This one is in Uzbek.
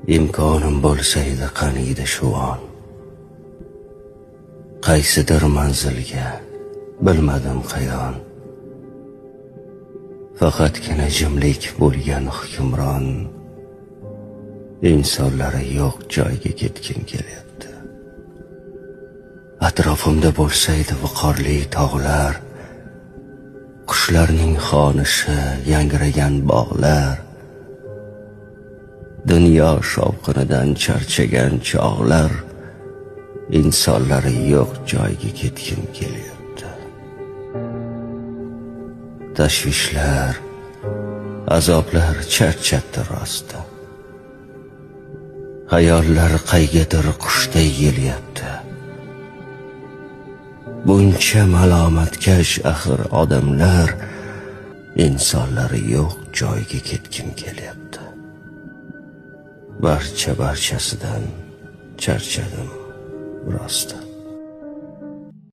imkonim bo'lsa edi qaniydi shu on. Qaysidir manzilga bilmadim qayon. Faqatgina jimlik bo'lgan hukmron. İnsanları yo'q joyga ketgim kelyapti. Atrofimda bo'lsaydi viqorli tog'lar, qushlarning xonishi, yangragan bog'lar, dunyo shovqinidan charchagan chog'lar, insonlari yo'q joyga ketgim kelyapti. Tashvishlar, azoblar charchatdi rosti. Hayollar qaygadir qushday yelyapti. Buncha malomatkash axir odamlar, insonlari yo'q joyga ketgim kelyapti. Barchasidan charchadim rosti.